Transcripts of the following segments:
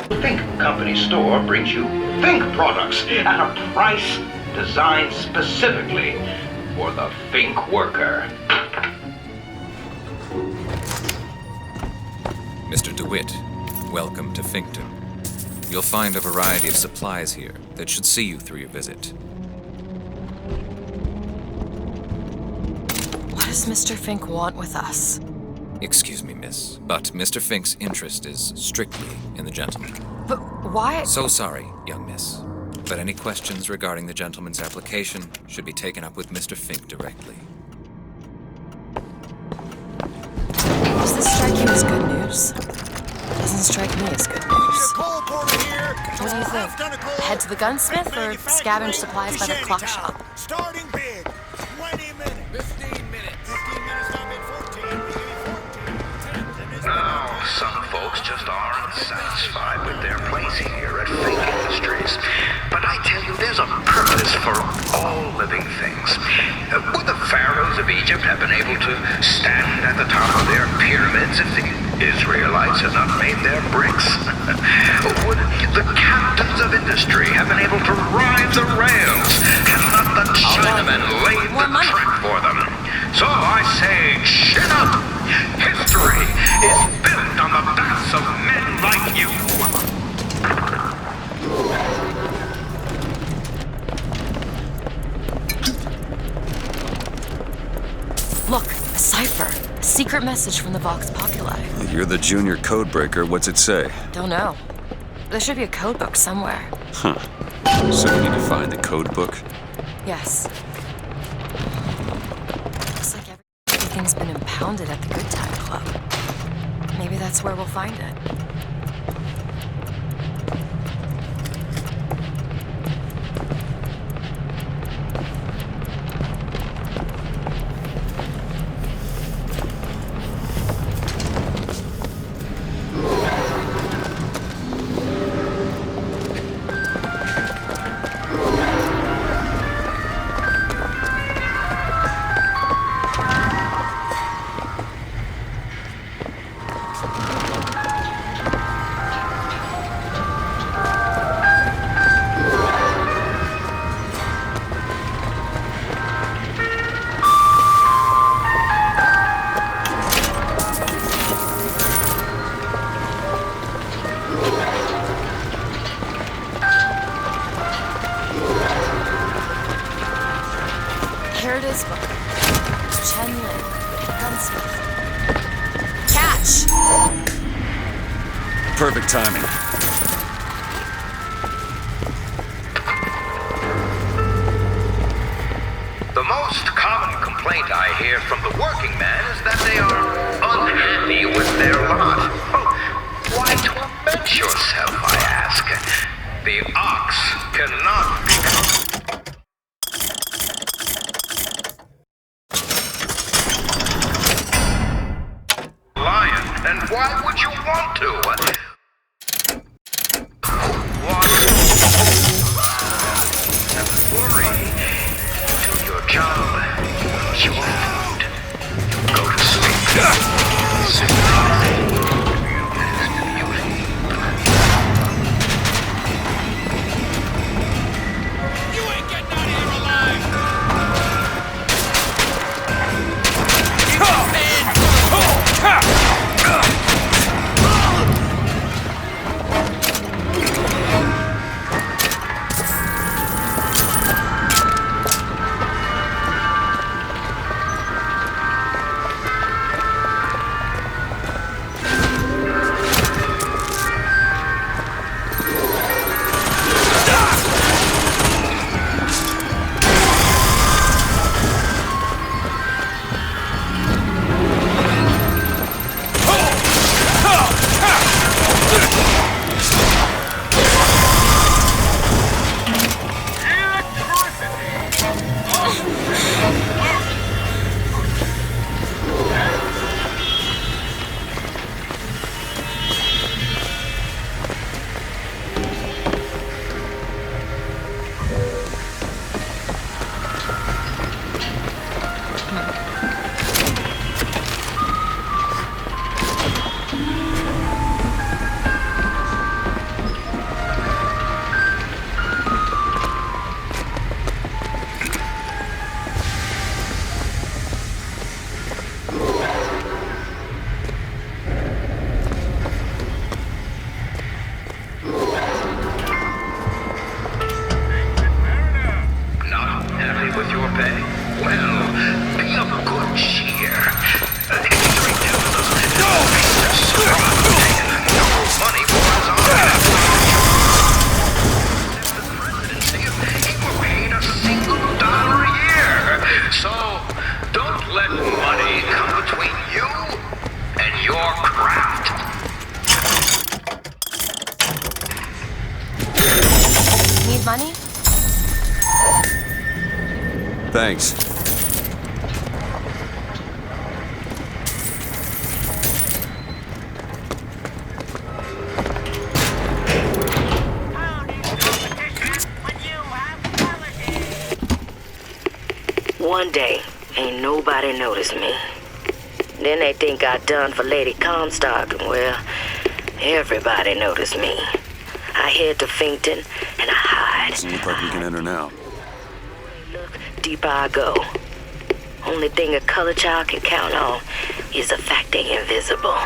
Think Company Store brings you Think products at a price designed specifically for the Think worker. Mr. DeWitt, welcome to Finkton. You'll find a variety of supplies here that should see you through your visit. What does Mr. Fink want with us? Excuse me, miss, but Mr. Fink's interest is strictly in the gentleman. But why? So sorry, young miss, but any questions regarding the gentleman's application should be taken up with Mr. Fink directly. Does this strike you as good news? Doesn't strike me as good news. What do you think? Head to the gunsmith or scavenge supplies by the clock shop? Starting bid. 20 minutes. 15 minutes. 15 minutes, not mid 14. Maybe 14. Now, some folks just aren't satisfied with their place here at Fink Industries. But I tell you, there's a purpose for all living things. Would the pharaohs of Egypt have been able to stand at the top of their pyramids if the Israelites had not made their bricks? Would the captains of industry have been able to ride the rails had not the Chinamen laid the track for them? So I say, chin up! History is built on the backs of men like you! Look, a cipher. A secret message from the Vox Populi. You're the junior codebreaker. What's it say? Don't know. There should be a code book somewhere. Huh. So we need to find the code book? Yes. Looks like everything's been impounded at the Good Time Club. Maybe that's where we'll find it. Here it is, book. Chen Lin, gunsmith. Catch! Perfect timing. The most common complaint I hear from the working man is that they are unhappy with their lot. Oh, why torment yourself, I ask? The ox cannot become... lion, and why would you want to? What? Worry. Do your job. Eat your food. Go to sleep. money? Thanks. One day, ain't nobody noticed me. Then they think I done for Lady Comstock, and well, everybody noticed me. I head to Finkton, and I hide. Doesn't look like we can enter now. Look, deeper I go. Only thing a color child can count on is the fact they invisible.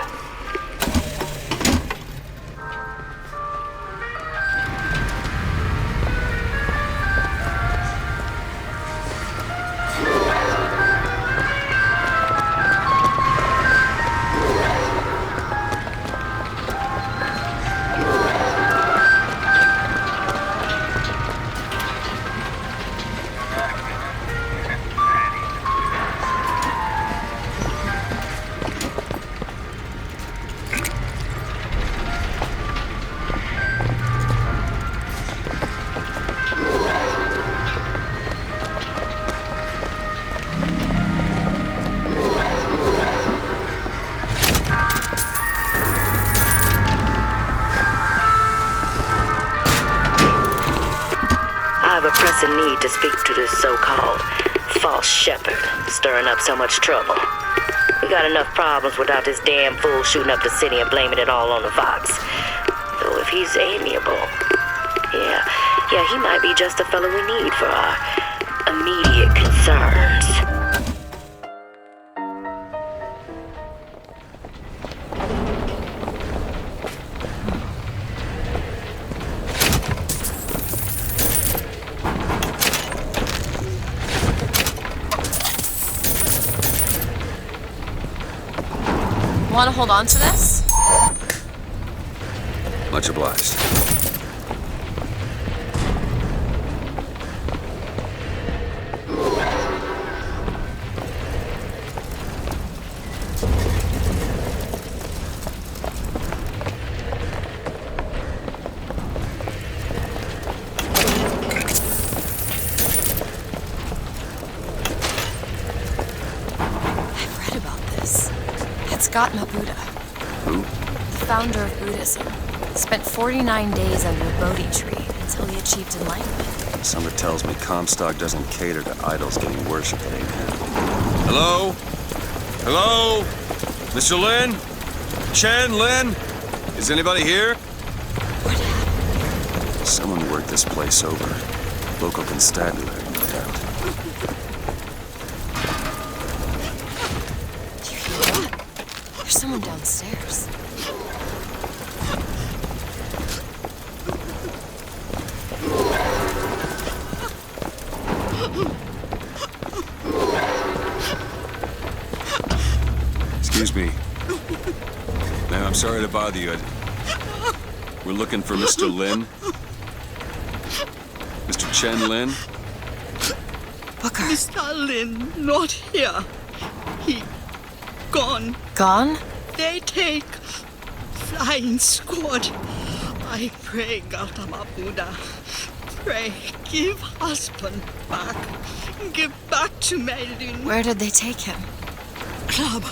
I have a pressing need to speak to this so-called false shepherd, stirring up so much trouble. We got enough problems without this damn fool shooting up the city and blaming it all on the Fox. Though if he's amiable, yeah, he might be just the fellow we need for our immediate concerns. Want to hold on to this? Much obliged. I've read about this. It's Gautama Buddha, Who? the founder of Buddhism. Spent 49 days under a Bodhi tree until he achieved enlightenment. Somebody tells me Comstock doesn't cater to idols getting worshipped at him. Hello? Hello? Mr. Lin? Chen, Lin? Is anybody here? What happened? Someone worked this place over. Local constabulary, no doubt. Do you hear that? There's someone downstairs. Excuse me. Ma'am, I'm sorry to bother you. We're looking for Mr. Lin. Mr. Chen Lin. Booker. Mr. Lin, not here. He gone. Gone? They take flying squad. I pray, Gautama Buddha. Pray, give husband back. Give back to Maylin. Where did they take him? Club.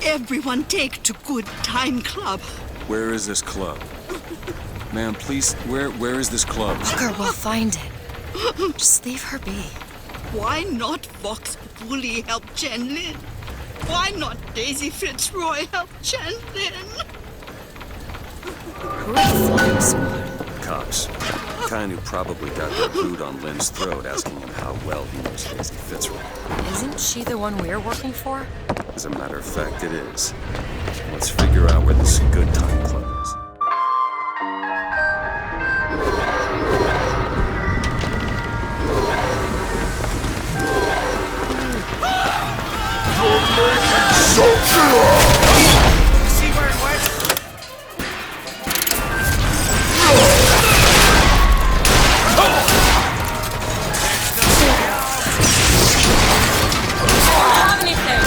Everyone take to good time club. Where is this club? Ma'am, please, where is this club? Booker, we'll find it. Just leave her be. Why not Vox Bully help Chen Lin? Why not Daisy Fitzroy help Chen Lin? Who are the flying squad? Cops. The kind who probably got their boot on Lin's throat asking him how well he knows Daisy Fitzroy. Isn't she the one we're working for? As a matter of fact, it is. Let's figure out where this good time club is. See where it went? Anything.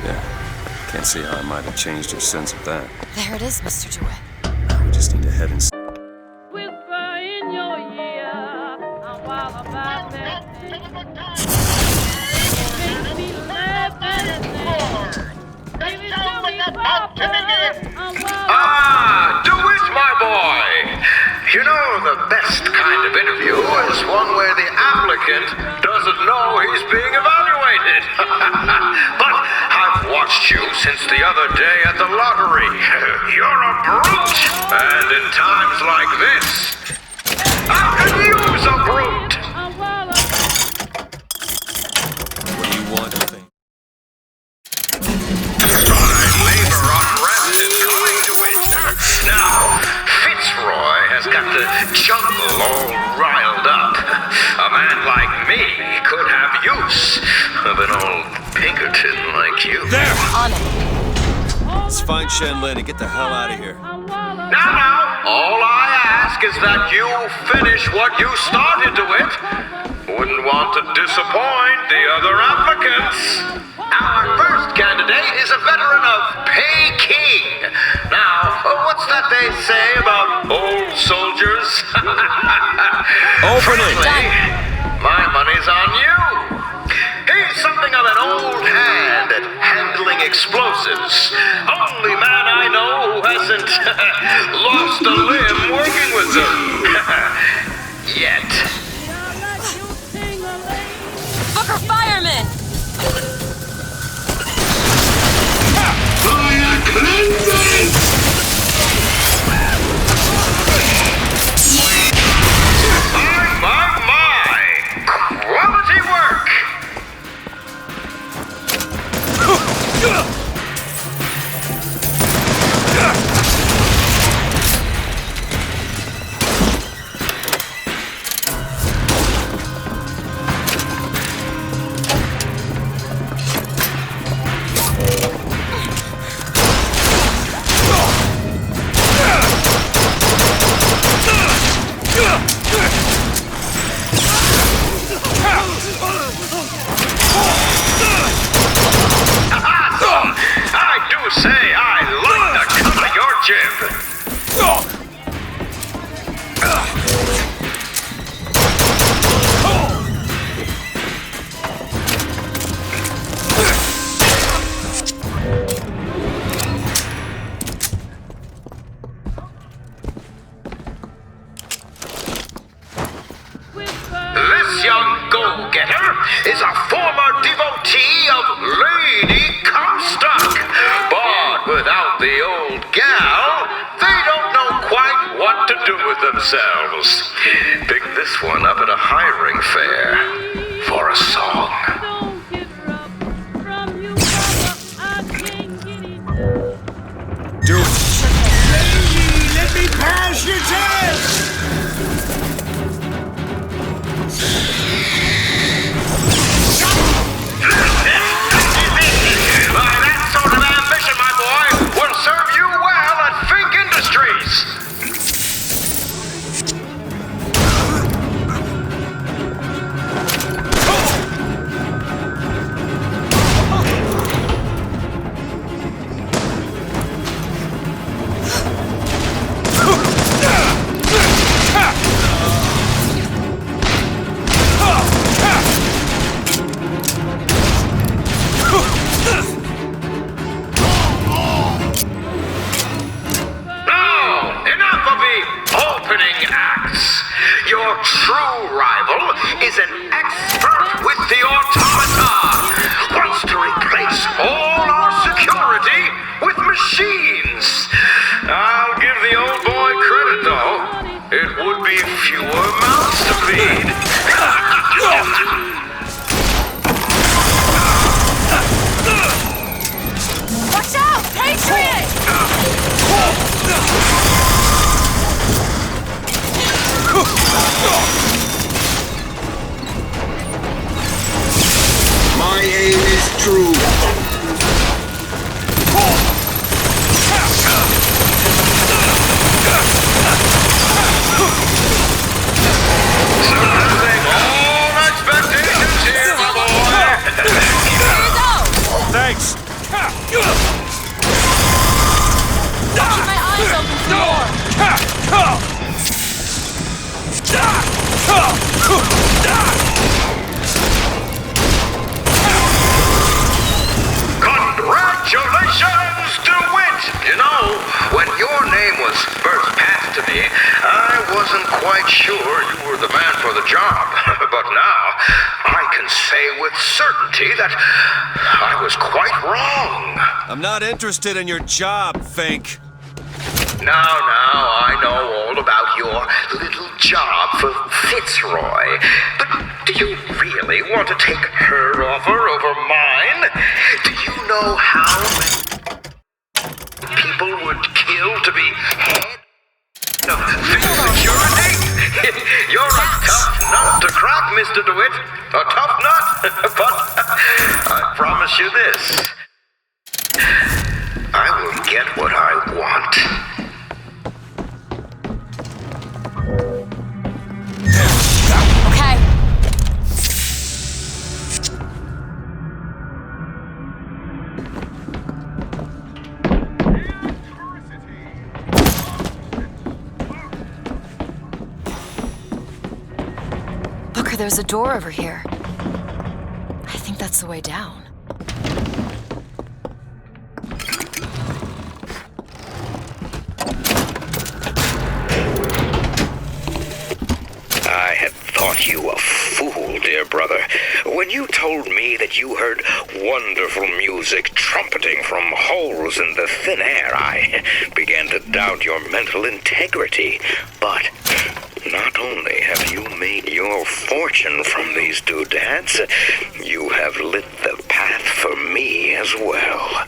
Yeah, can't see how I might have changed your sense of that. There it is, Mr. DeWitt. We just need to head and... Whisper in your ear, while about that makes me laugh and sing. Baby, tell me, Papa, DeWitt, my boy! You know, the best kind of interview is one where the applicant doesn't know he's being evaluated. But I've watched you since the other day at the lottery. You're a brute! And in times like this, I could use a brute! What do you want to think? My labor unrest is coming to it. Now, Fitzroy has got the jungle all riled up. A man like me could have use of an old Pinkerton like you. There! On it. Let's find Shen Lin and get the hell out of here. Now, all I ask is that you finish what you started to it. Wouldn't want to disappoint the other applicants. Our first candidate is a veteran of Peking. Now, what's that they say about old soldiers? Open it! Frankly, my money's on you. He's something of an old hand at handling explosives. Only man I know who hasn't lost a limb working with them. Yet. Booker Fireman! Fire cleansing! My! Quality work! I do say I like the cut of your jib. This young go-getter is a former devotee of Lady Comstock. But without the old gal, they don't know quite what to do with themselves. Picked this one up at a hiring fair for a song. don't get rough from you, Papa. I can't get it. Do it! Lady, let me pass your test! That sort of ambition, my boy, will serve you well at Fink Industries. certainty that I was quite wrong. I'm not interested in your job, Fink. Now, I know all about your little job for Fitzroy. But do you really want to take her offer over mine? Do you know how many people would kill to be head of this security? You're a tough nut to crack, Mr. DeWitt. A tough nut. But I promise you this. I will get what I want. Okay. Booker, there's a door over here. I think that's the way down. I had thought you a fool, dear brother, when you told me that you heard wonderful music trumpeting from holes in the thin air. I began to doubt your mental integrity. But not only have you made your fortune from these doodads, you have lit the path for me as well.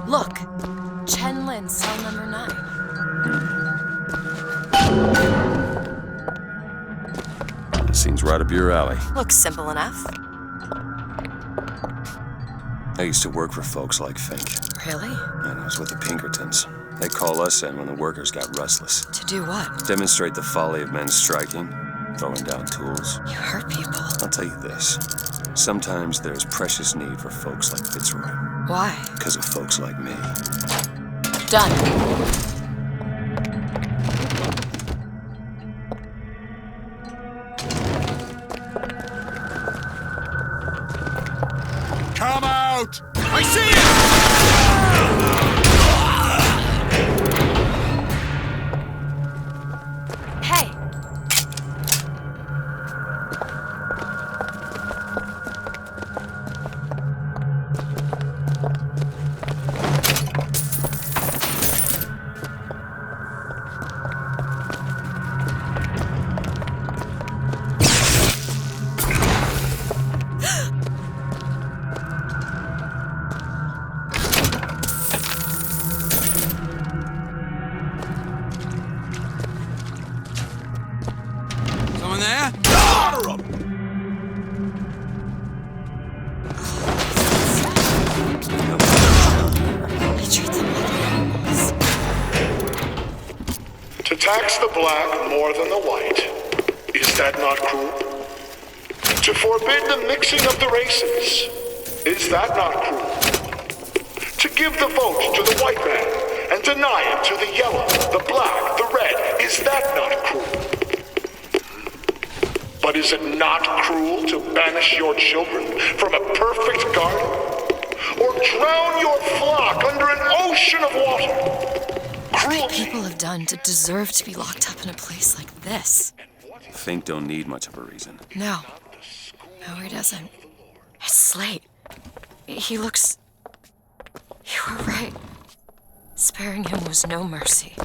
Look, Chen Lin, cell number 9. Seems right up your alley. Looks simple enough. I used to work for folks like Fink. Really? And I was with the Pinkertons. They call us in when the workers got restless. To do what? Demonstrate the folly of men striking, throwing down tools. You hurt people. I'll tell you this. Sometimes there's precious need for folks like Fitzroy. Why? Because of folks like me. Done. Come out! I see it! Hey! Someone there? I treat them like animals. To tax the black more than the white, is that not cruel? To forbid the mixing of the races, is that not cruel? To give the vote to the white man and deny it to the yellow, the black, the red, is that not cruel? But is it not cruel to banish your children from a perfect garden? Or drown your flock under an ocean of water? Cruelty. People have done to deserve to be locked up in a place like this. Fink don't need much of a reason. No. No, he doesn't. It's Slate. He looks... You were right. Sparing him was no mercy.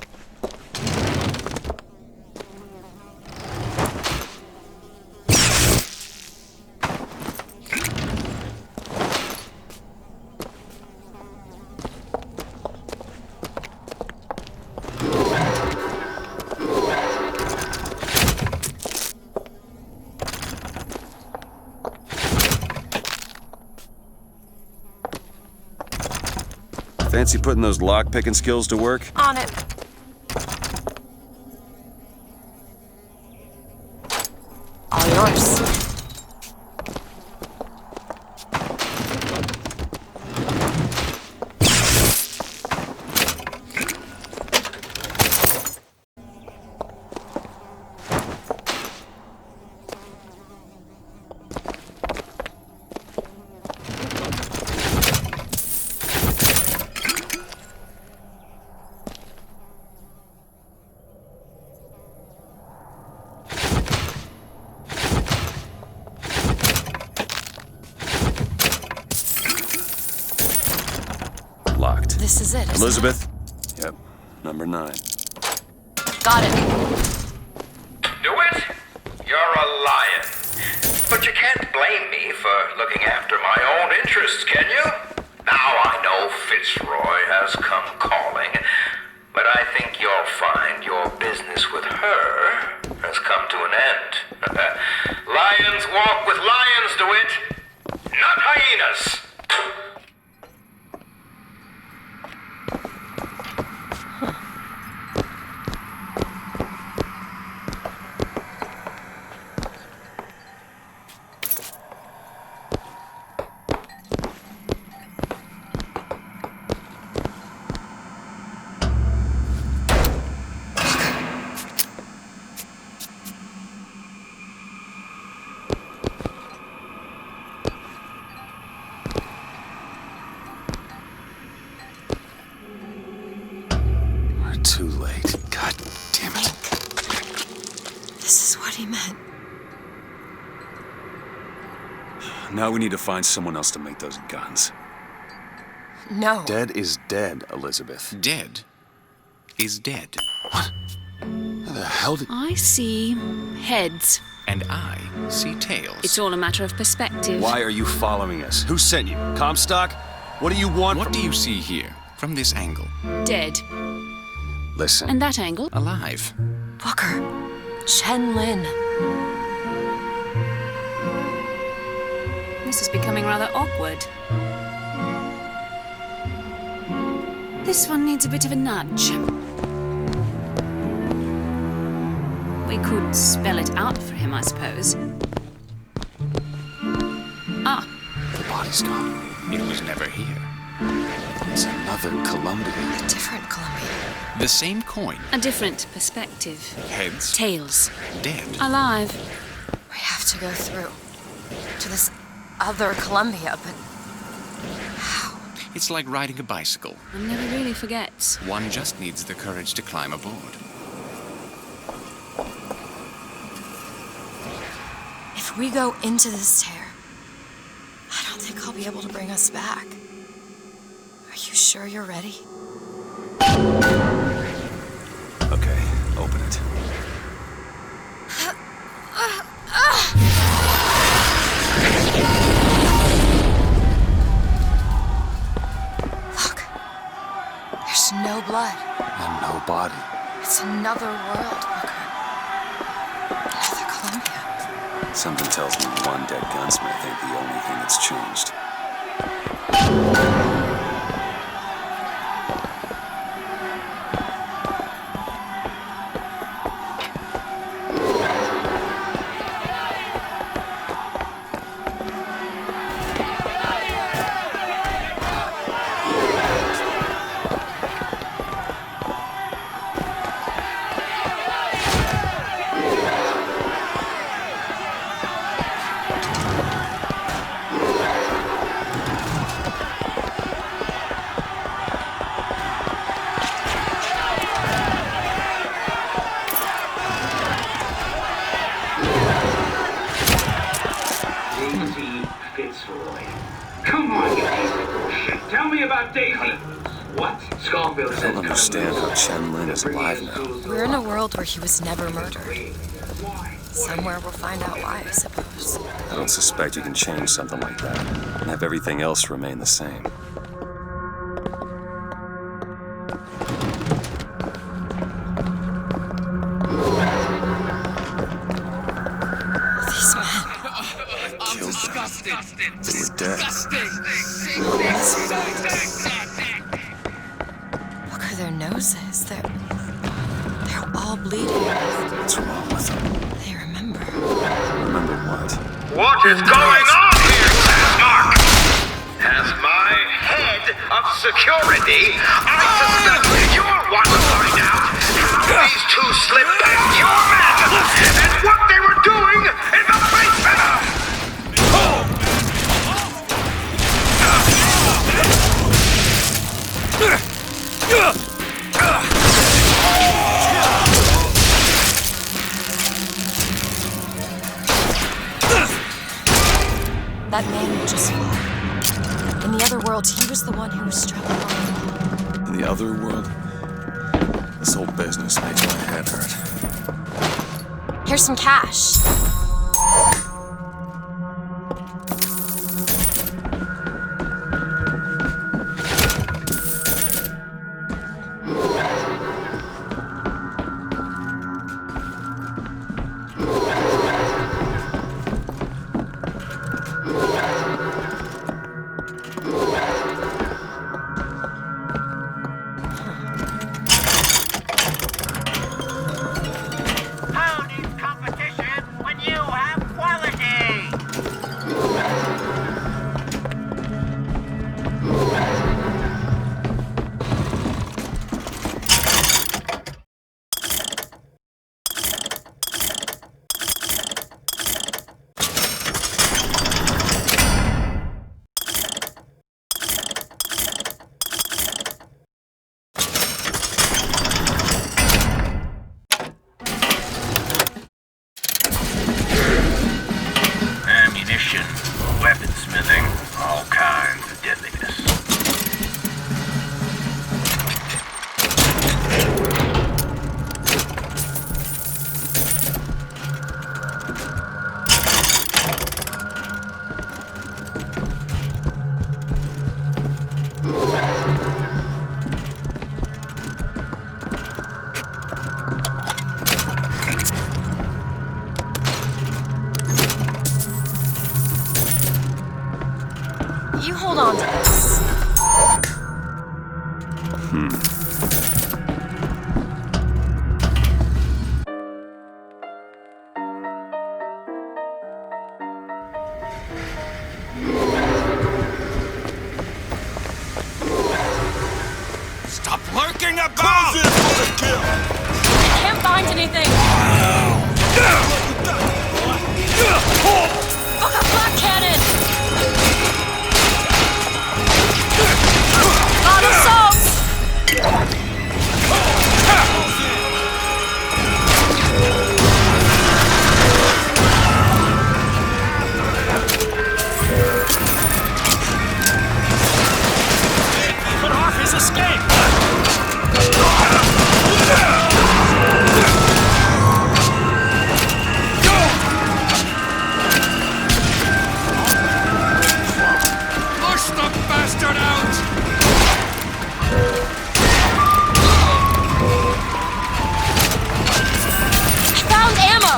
Fancy putting those lock-picking skills to work? On it. All yours. Locked. This is it, isn't Elizabeth? Yep. Number 9. Got it. Do it? You're a lion. But you can't blame me for looking after my own interests, can you? Now I know Fitzroy has come calling, but I think you'll find your business with her has come to an end. Lions walk with lions, DeWitt, not hyenas. We're too late. God damn it. This is what he meant. Now we need to find someone else to make those guns. No. Dead is dead, Elizabeth. Dead is dead. How the hell did... I see heads. And I see tails. It's all a matter of perspective. Why are you following us? Who sent you? Comstock? What do you want What from... do you see here, from this angle? Dead. Listen. And that angle? Alive. Booker. Chen Lin. This is becoming rather awkward. This one needs a bit of a nudge. We could spell it out for him, I suppose. Ah, The body's gone. It was never here. It's another Columbia. Different Columbia. The same coin. a different perspective. Heads. Tails. Dead. Alive. We have to go through to this other Columbia, but how? It's like riding a bicycle. One never really forgets. One just needs the courage to climb aboard. If we go into this tear, I don't think I'll be able to bring us back. Are you sure you're ready? Okay, open it. Look. There's no blood. And no body. It's another world, Booker. Another Columbia. Something tells me one dead gunsmith ain't the only thing that's changed. Daisy Fitzroy. Come on, you piece of bullshit. Tell me about Daisy. What? Scarfield I don't understand how Chen Lin is alive now. We're in a world where he was never murdered. Somewhere we'll find out why, I suppose. I don't suspect you can change something like that and have everything else remain the same. These men. Killed them. They were dead. of security, I suspect you'll want to find out how these two slipped past your men and what they were doing in the basement! That man just fought. In the other world, he was the one who was struggling. In the other world, this whole business makes my head hurt. Here's some cash. Weaponsmithing, all kinds of deadliness. You hold on to this. Stop lurking about! Close in for the kill! I can't find anything. Fuck a black cannon! God assault! Cut off his escape! Push the bastard out! Found ammo!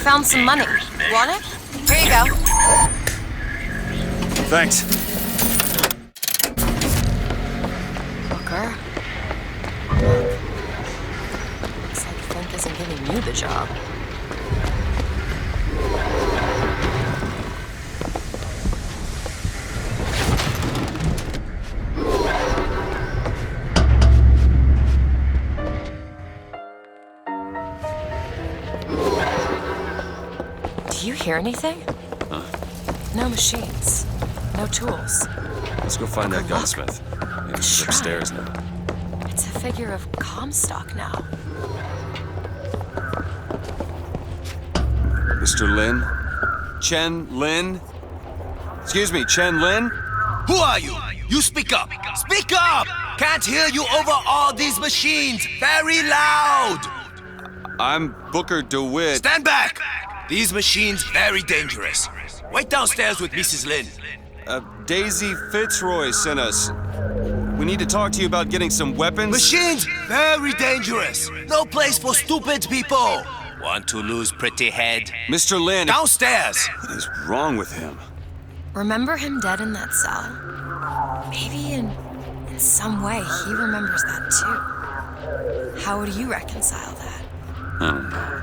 Found some money. Want it? Here you go. Thanks. Booker, the job. Do you hear anything? Huh? No machines. No tools. Let's go find that gunsmith. Maybe he's upstairs now. It's a figure of Comstock now. Mr. Lin? Chen Lin? Excuse me, Chen Lin? Who are you? You speak up! Speak up! Can't hear you over all these machines! Very loud! I'm Booker DeWitt. Stand back! These machines very dangerous. Wait downstairs with Mrs. Lin. Daisy Fitzroy sent us. We need to talk to you about getting some weapons. Machines very dangerous. No place for stupid people. Want to lose pretty head? Mr. Lin. Downstairs! What is wrong with him? Remember him dead in that cell? Maybe in some way he remembers that too. How would you reconcile that? I don't know.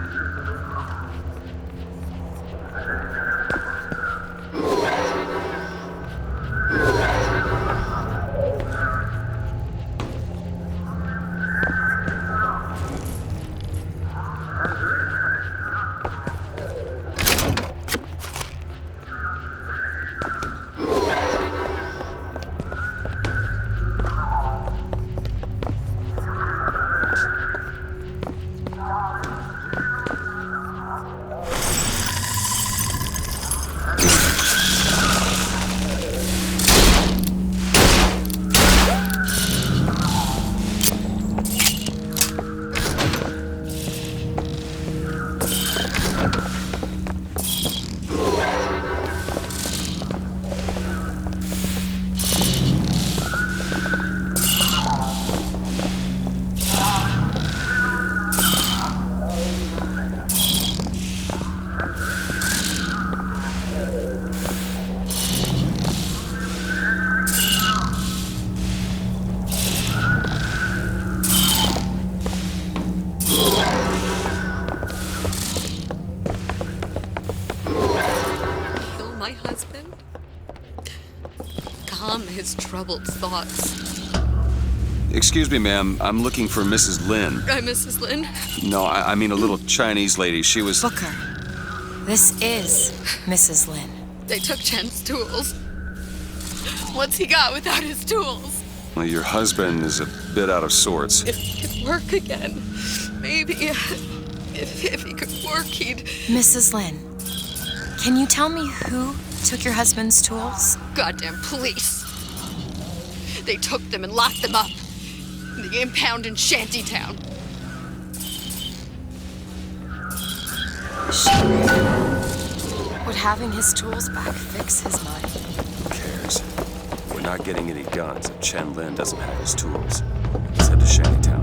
His troubled thoughts. Excuse me, ma'am. I'm looking for Mrs. Lin. Mrs. Lin? No, I mean a little Chinese lady. She was... Booker, this is Mrs. Lin. They took Chen's tools. What's he got without his tools? Well, your husband is a bit out of sorts. If he could work again, maybe if he could work, he'd... Mrs. Lin, can you tell me who took your husband's tools? Goddamn police. They took them and locked them up in the impound in Shantytown. Would having his tools back fix his mind? Who cares? We're not getting any guns if Chen Lin doesn't have his tools. Let's head to Shantytown.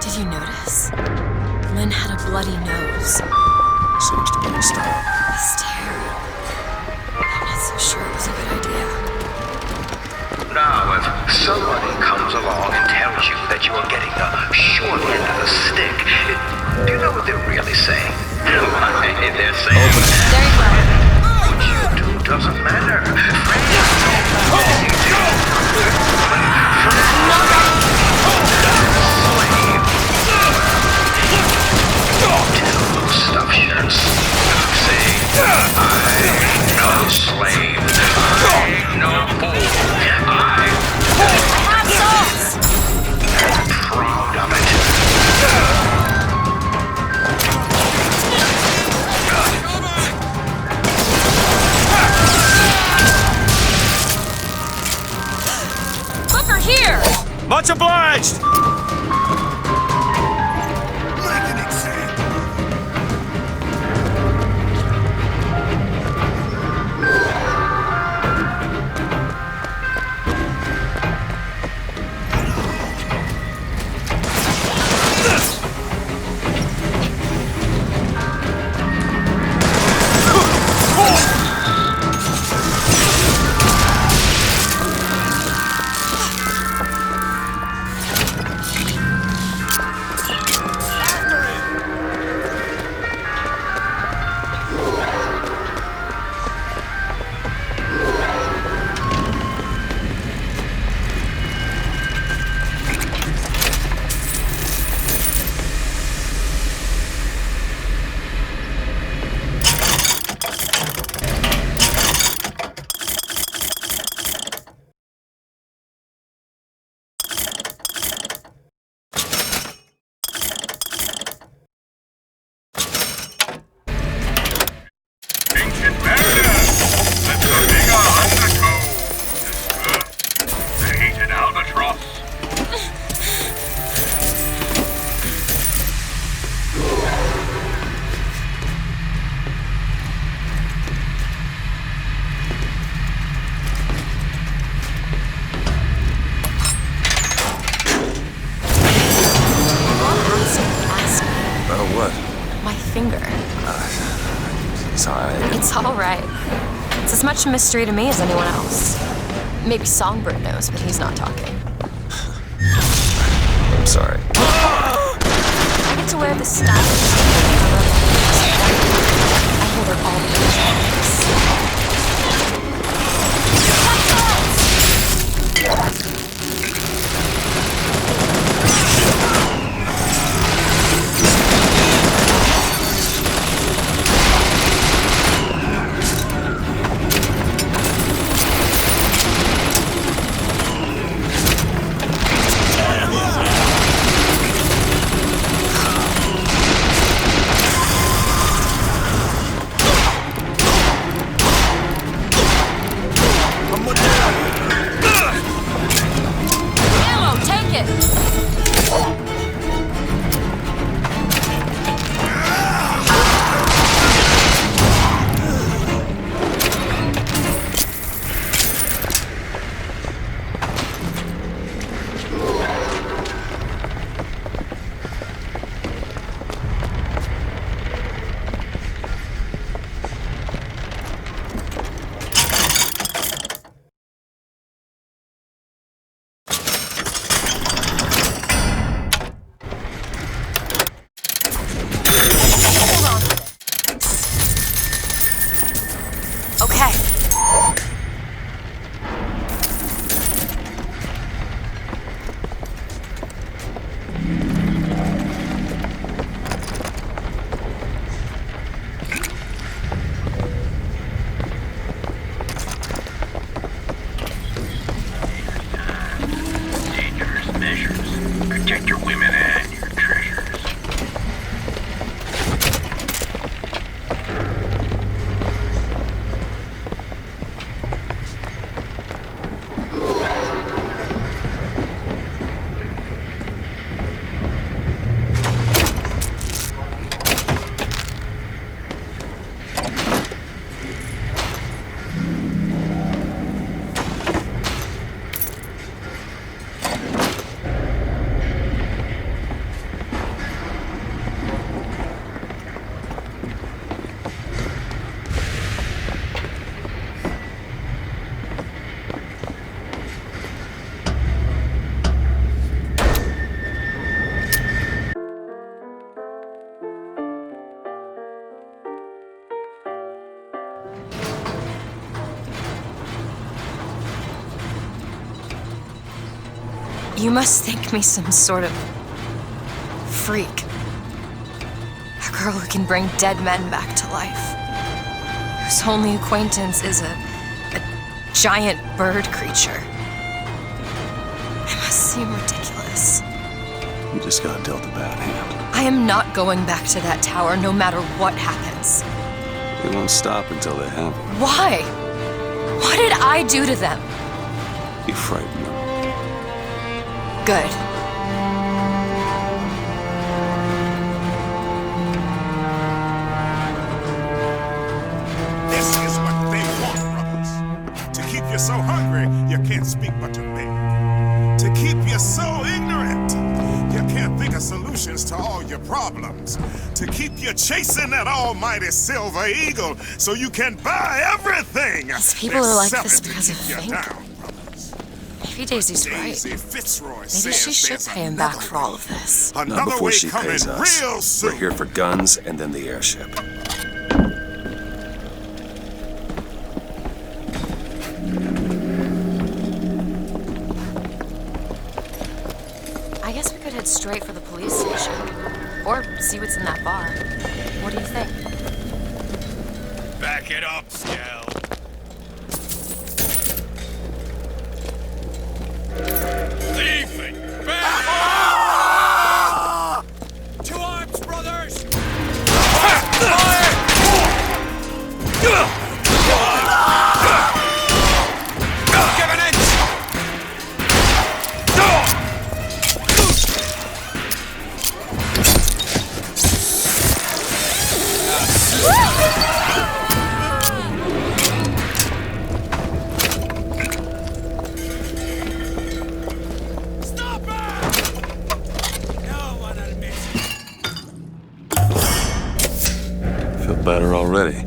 Did you notice? Lin had a bloody nose. Seems to be in style. Hysteria. I'm not so sure it was a good idea. Now, if somebody comes along and tells you that you are getting the short end of the stick, do you know what they're really saying? They're saying... There you go. What you do doesn't matter. Stuff shirts. Say, I'm no slave. I'm no fool. I have sauce. I'm proud of it. Booker, here! Much obliged! outside. It's all right. It's as much a mystery to me as anyone else. Maybe Songbird knows, but he's not talking. I'm sorry. I get to wear this stylish I hold her all the Protect your women and your treasures. You must think me some sort of freak. A girl who can bring dead men back to life. Whose only acquaintance is a giant bird creature. It must seem ridiculous. You just got dealt a bad hand. I am not going back to that tower no matter what happens. They won't stop until they have it. Why? What did I do to them? You frighten them. Good. This is what they want from us. To keep you so hungry, you can't speak but to me. To keep you so ignorant, you can't think of solutions to all your problems. To keep you chasing that almighty silver eagle so you can buy everything. These people are like this because of Fink. Maybe Daisy's right. Maybe she should pay him back for all of this. Not before she pays us. We're here for guns and then the airship. I guess we could head straight for the police station. Or see what's in that bar. What do you think? Back it up, Skell. Leaving! Back! To arms, brothers! Fire! Give an inch! Feel better already.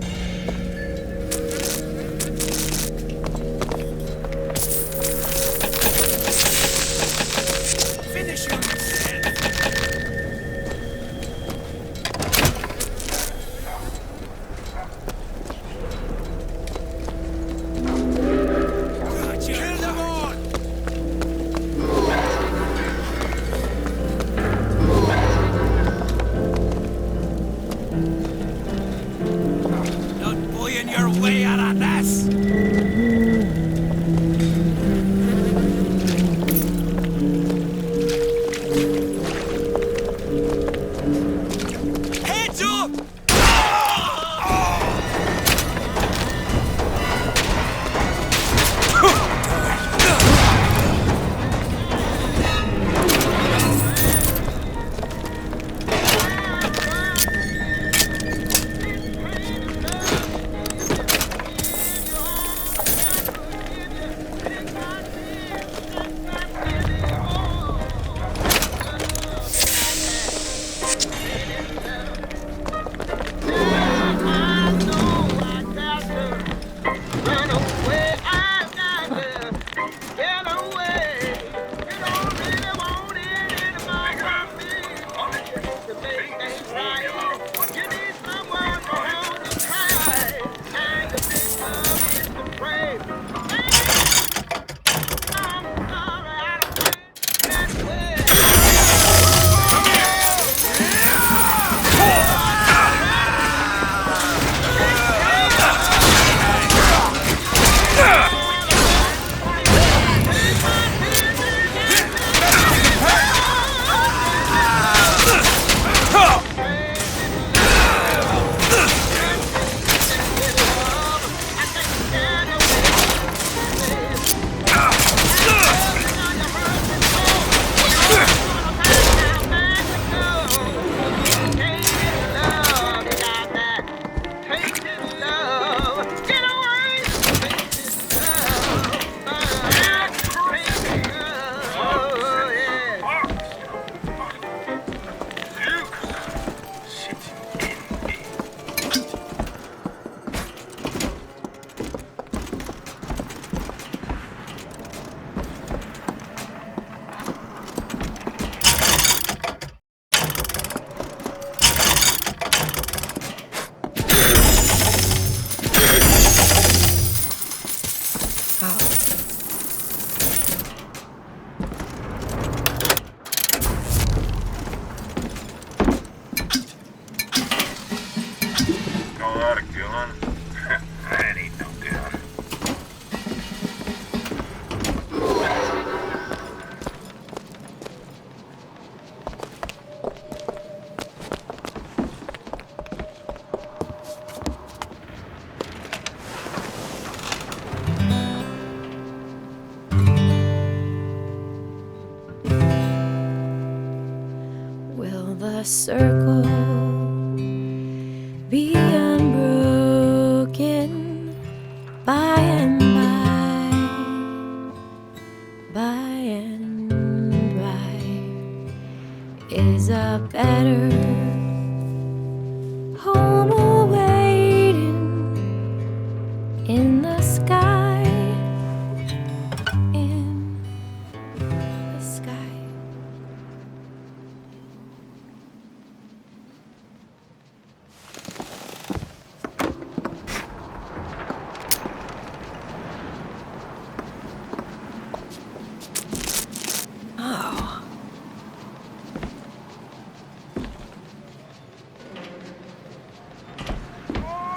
the circle be unbroken by and by and by is a better home awaiting in the sky, in the sky. Oh.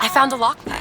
I found a lockpick.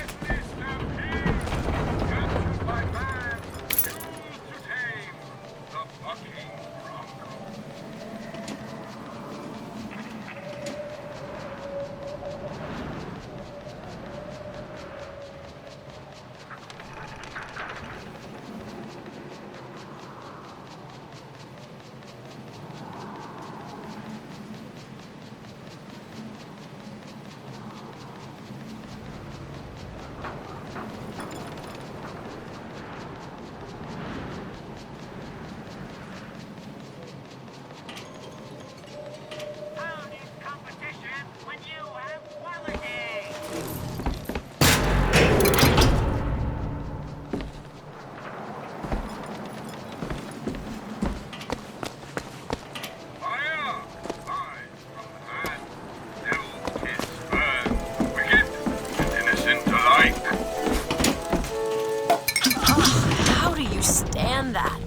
How do you stand that?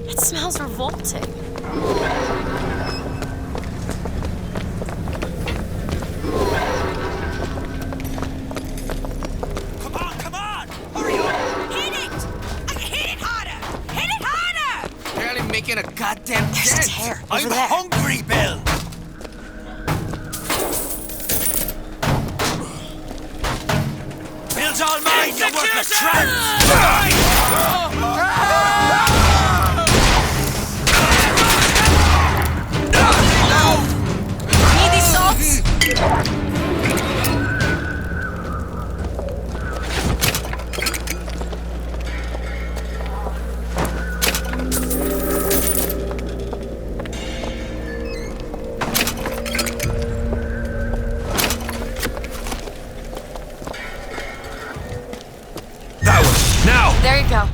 It smells revolting. Come on! Hurry up! Hit it! Hit it harder! Hit it harder! Barely making a goddamn dent. There's a tear over I'm there. hungry, Bill. Bill's all mine. You're worth a tramp. Need these salts? That one! Now! There you go.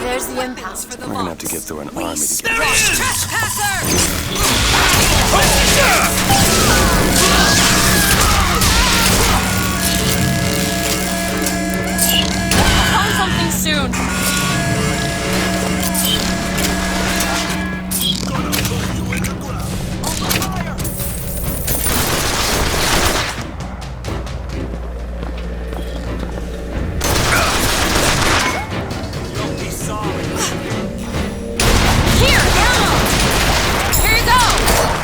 There's the impound. We're gonna have to get through an army to get Find something soon.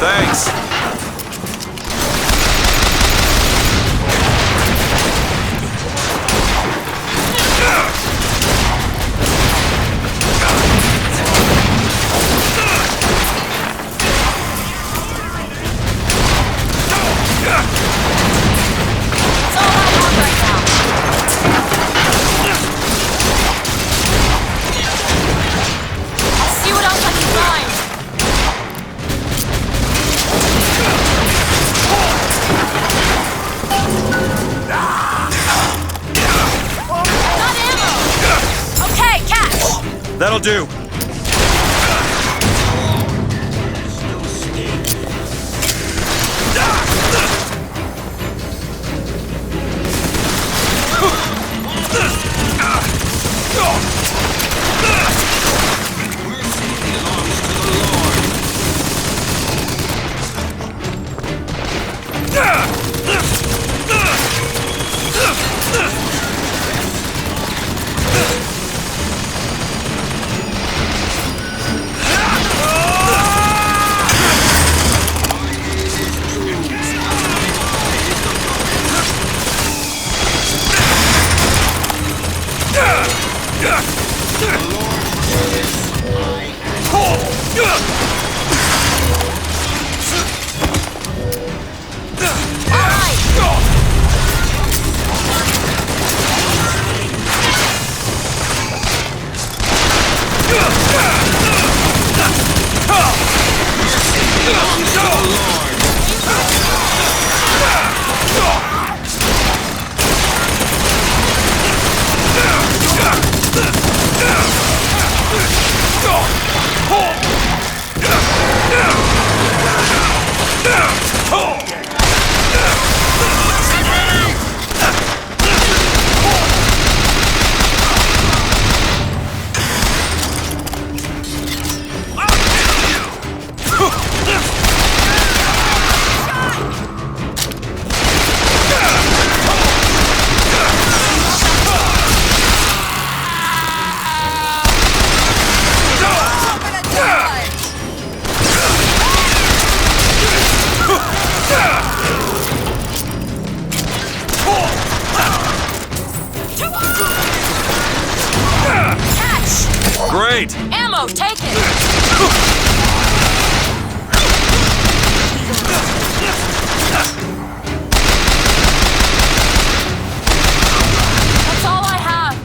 Thanks. That'll do. Great! Ammo, take it! That's all I have.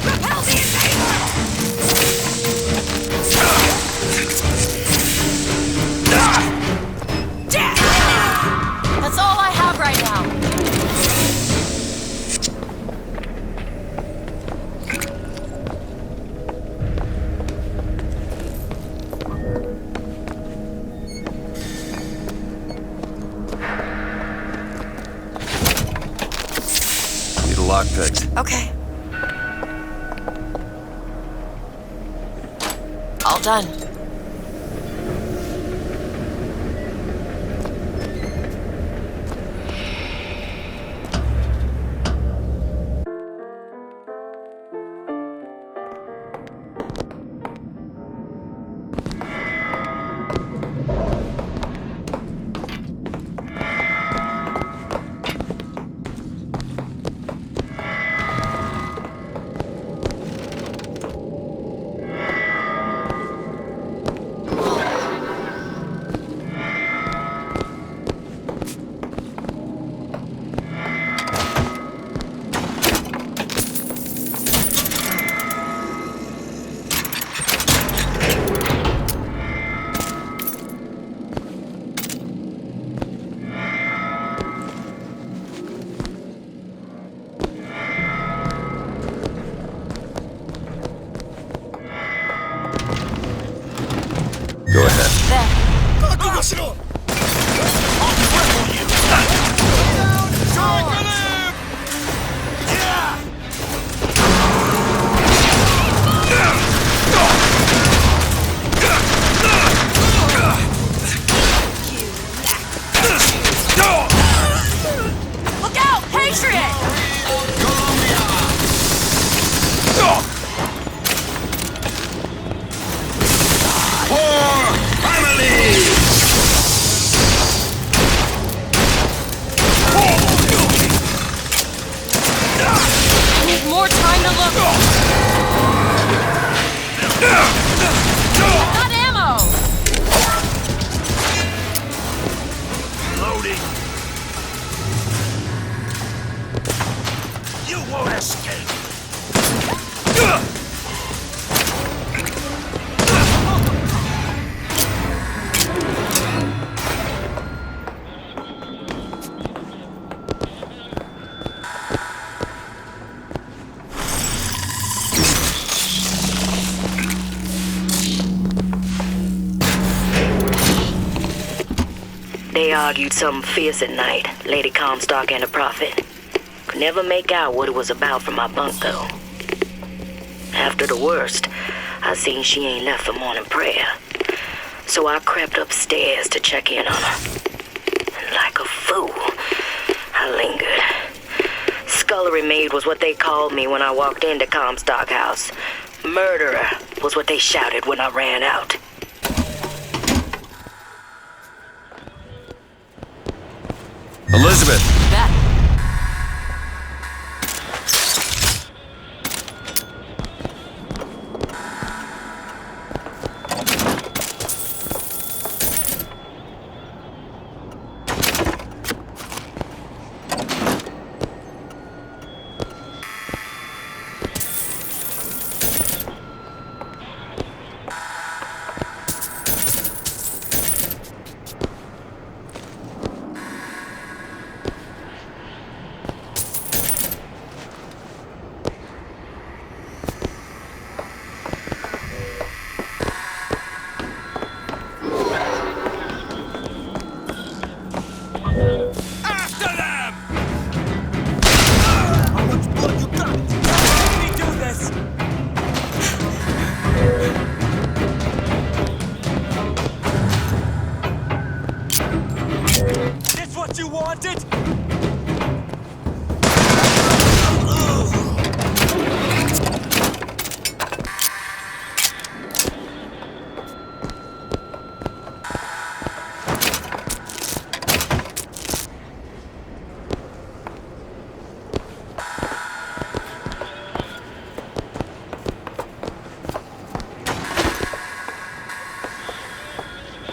Repel the invader! That's all I have right now. Need a lockpick. Okay. All done. Go ahead. Look out, Patriot! I need more time to look. Got ammo! Loading. You won't escape. They argued something fierce at night, Lady Comstock and the Prophet. Could never make out what it was about from my bunk, though. After the worst, I seen she ain't left for morning prayer. So I crept upstairs to check in on her. And like a fool, I lingered. Scullery maid was what they called me when I walked into Comstock House. Murderer was what they shouted when I ran out. Elizabeth!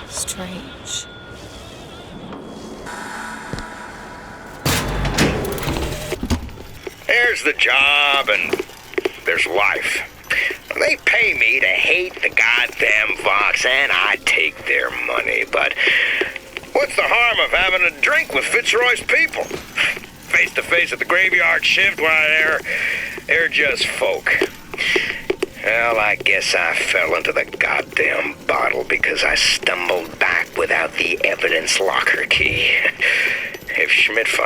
Strange. There's the job and there's life. They pay me to hate the goddamn Vox, and I take their money, but what's the harm of having a drink with Fitzroy's people? Face to face at the graveyard shift, why, they're just folk. Well, I guess I fell into the goddamn bottle because I stumbled back without the evidence locker key. If Schmidt finds